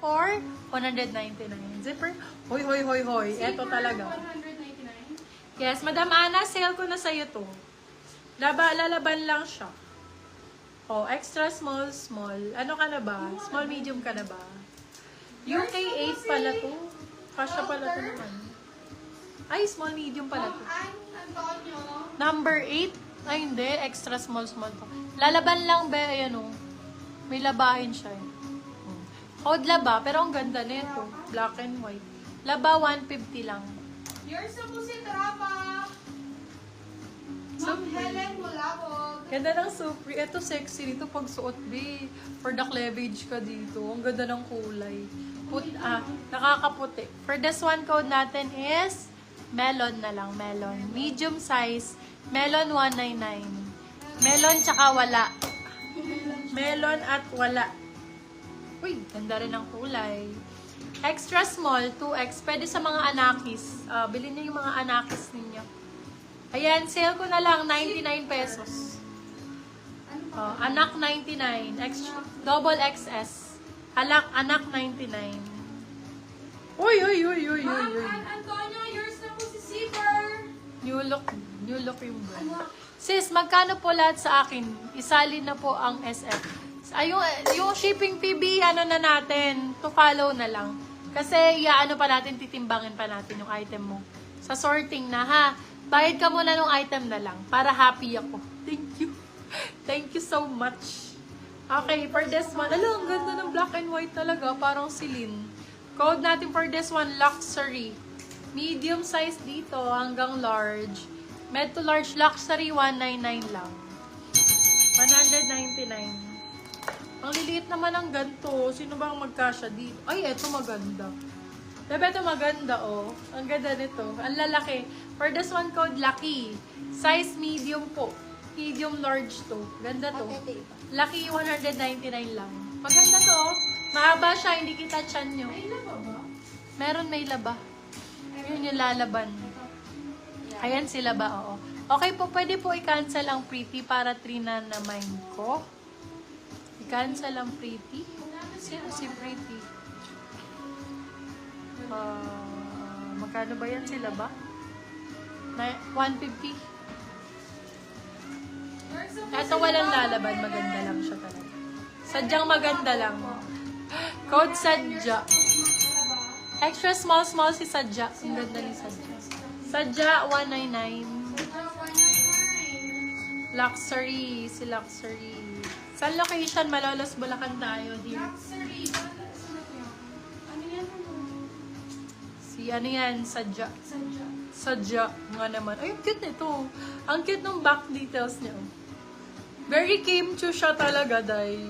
for 199. Zipper, hoy, hoy, hoy, hoy. Eto talaga. 199. Yes, Madam Ana, sale ko na sa'yo to. Lalaban lang siya. Oh, extra small, small. Ano ka na ba? Small, medium ka na ba? UK 8 pala to. Kasya pala to naman. Ay, small, medium pala to. Antonio. Number 8? Ay, hindi. Extra small, small to. Lalaban lang ba? Ayan o. May labahin siya eh. Code laba, pero ang ganda nito. Black and white. Laba, 150 lang. Yours na po si Trapa. Ma'am Helen Mulabog. Ganda ng Supri. Ito sexy dito pag suot, B. For the cleavage ka dito. Ang ganda ng kulay. Nakakaputi. For this one, code natin is melon na lang. Melon. Medium size. Melon 199. Melon tsaka wala. Melon at wala. Uy, ganda rin ang kulay. Extra small, 2X. Pwede sa mga anakis. Bilhin niyo yung mga anakis ninyo. Ayan, sale ko na lang, 99 pesos. Anak 99. Double XS. Anak 99. Uy, uy, uy, uy, uy, Ma'am uy. Antonio, yours na po si Zipper. New look yung brand. Sis, magkano po lahat sa akin? Isali na po ang SF. Ay, yung shipping PB, ano na natin, to follow na lang. Kasi, ano pa natin, titimbangin pa natin yung item mo. Sa sorting na, ha? Bayad ka muna ng item na lang, para happy ako. Thank you. Thank you so much. Okay, for this one, ang ganda ng black and white talaga, parang silin. Code natin for this one, luxury. Medium size dito, hanggang large. Med to large, luxury, 199 lang. 199. Ang liliit naman ang ganito. Sino ba ang magkasya dito? Ay, eto maganda. Diba ito maganda, oh. Ang ganda nito. Ang lalaki. For this one code, Lucky. Size medium po. Medium large to. Ganda to. Lucky, 199 lang. Maganda to, oh. Mahaba siya, hindi kita chan nyo. May laba ba? Meron may laba. Yun yung lalaban. Ayan sila ba, oo. Okay po, pwede po i-cancel ang pretty para 3 na naman ko. I-cancel ang pretty. Sino si pretty? Magkano ba yan sila ba? 150? Ito walang lalaban. Maganda lang siya talaga. Sadyang maganda lang. Code Sadya. Extra small si Sadya. Ang ganda ni Sadya. Sadya 199. Luxury. Si Luxury. Sa location, Malolos, Bulacan tayo, dear. Luxury. Ano yan? Ano yan? Sadya. Sadya. Sadya nga naman. Ay, cute nito. Ang cute ng back details niya. Very kimchi siya talaga, day.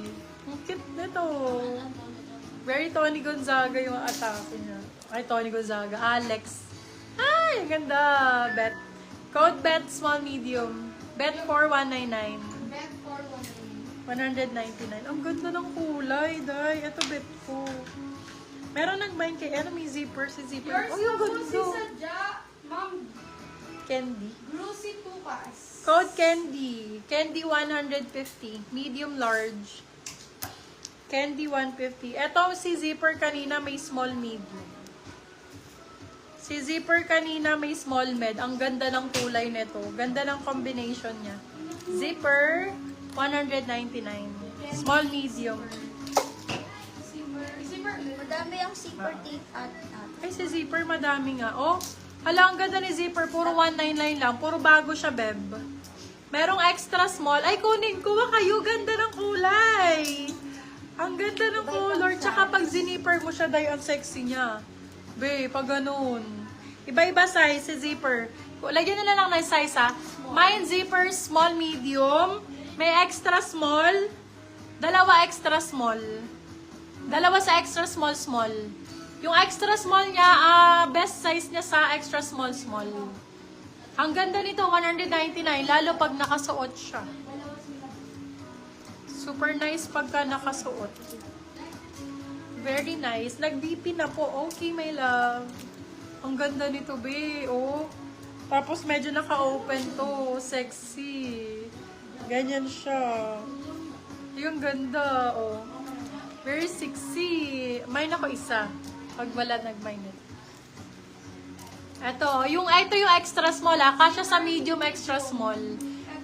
Ang cute nito. Very Tony Gonzaga yung atake niya. Ay, Tony Gonzaga. Alex. Ay, ang ganda. Bet. Code bet, small, medium. Bet 4199. Bet for 199. Ang ganda ng kulay, day. Ito bet ko. Meron nag-bind kay, may zipper, si zipper. Yours Oh, na yung po si ganda. Sadya. Ma'am, Candy. Lucy Tucas. Code Candy. Candy 150. Medium large. Candy 150. Ito si zipper kanina may small medium. Si zipper kanina may small med. Ang ganda ng kulay nito. Ganda ng combination niya. Zipper 199. Small medium. Zipper. Madami ang zipper tape at Ay, si zipper madami nga. Oh, hala, ang ganda ni zipper. Puro 199 lang. Puro bago siya, beb. Merong extra small. Ay, kunin ko ba kayo? Ganda ng kulay. Ang ganda ng color. Tsaka pag zinipper mo siya, day, ang sexy niya. Be, pag ganun. Iba-iba size si zipper. Lagyan nila lang ng size, ha. Mine zipper, small, medium. May extra small. Dalawa extra small. Dalawa sa extra small, small. Yung extra small niya, best size niya sa extra small, small. Ang ganda nito, 199, lalo pag nakasuot siya. Super nice pagka nakasuot. Very nice. Nag-BP na po. Okay, my love. Ang ganda nito, be. Oh. Tapos medyo naka-open to. Sexy. Ganyan siya. Yung ganda, oh. Very sexy. Mine ako isa. Pag wala nag-mine ito. Ito yung extra small kasya sa medium extra small.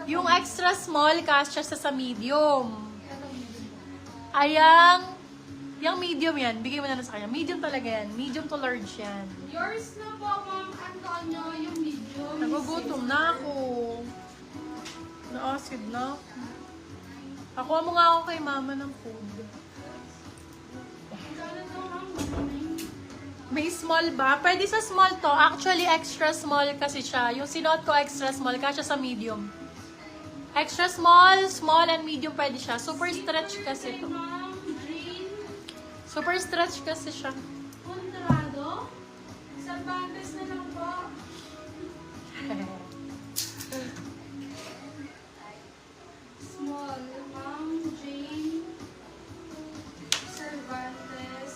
Yung extra small kasya sa medium. Yung medium yan, bigay mo na sa kanya. Medium talaga yan. Medium to large yan. Yours na po, Ma'am Antonio, yung medium. Nagugutom na ako. Na-acid na ako. Akuha mo nga ako kay mama ng food. Sana to, Ma'am. May small ba? Pwede sa small to. Actually, extra small kasi siya. Yung sinuot ko extra small, kasya sa medium. Extra small, small, and medium pwede siya. Super stretch kasi Kay to. Ma'am Jean Super stretch kasi siya. Contrado. Cervantes na lang po. Small, Ma'am Jane Cervantes.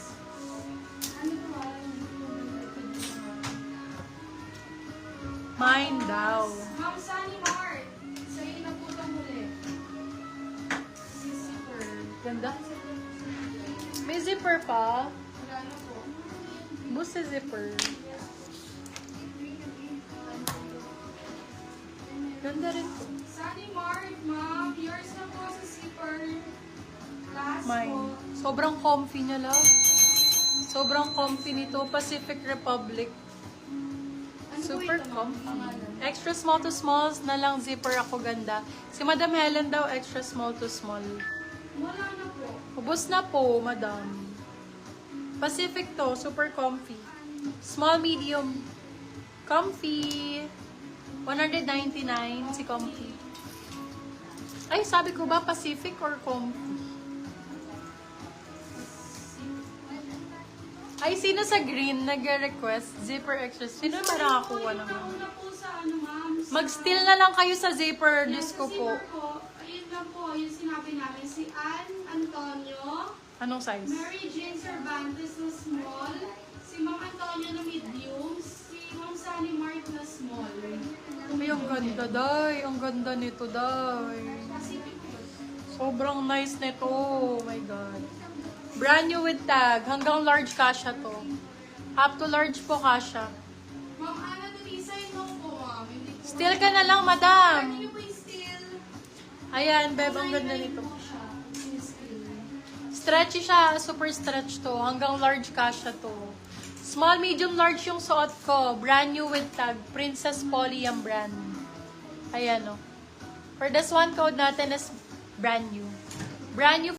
Ano ba? Mine daw. Ma'am Sunny Mart. Sa'yo na po itong huli. Si Zipper. Ganda. May zipper pa. Wala na po. Boost sa zipper. Ganda rin po. Sunny Mart, Ma'am. Yours na po sa Zipper. Last Mine. po. Sobrang comfy niya lang. Sobrang comfy nito. Pacific Republic. Ano po Super ito, Ma'am? comfy. Pangalan? Extra small to smalls na lang zipper ako ganda. Si Madam Helen daw extra small to small. Wala na po. Ubus na po, Madam. Pacific to, super comfy. Small, medium. Comfy. 199 si comfy. Ay, sabi ko ba Pacific or comfy? Ay, sino sa green nag-request? Zipper extra. Sino ba nakakuha naman? Una po sa ano, Ma'am. Sa- Mag-steal na lang kayo sa zipper. Yes, Diyos ko sa po. Zipper po. Ayun lang po, yung sinabi namin. Si Ann Antonio, Anong size? Mary Jane Cervantes na small, si Ma'am Antonio na medium, si Ma'am Sunny Mart na small. Ay, ang ganda, day. Ang ganda nito, day. Pacific po. Sobrang nice nito. Oh my God. Brand new with tag. Hanggang large kasha to. Up to large po kasha. Ma'am Ana Teresa, yun lang po, Ma'am. Hindi po. Steal ka na lang, madam. Ano niyo po yung steel? Ayan, beb, ang ganda Nine-nine nito. po siya, yung steel. Stretchy siya. Super stretch to. Hanggang large kasha to. Small, medium, large yung suot ko. Brand new with tag. Princess Polly ang brand. Ayan, oh. For this one, code natin is brand new. Brand new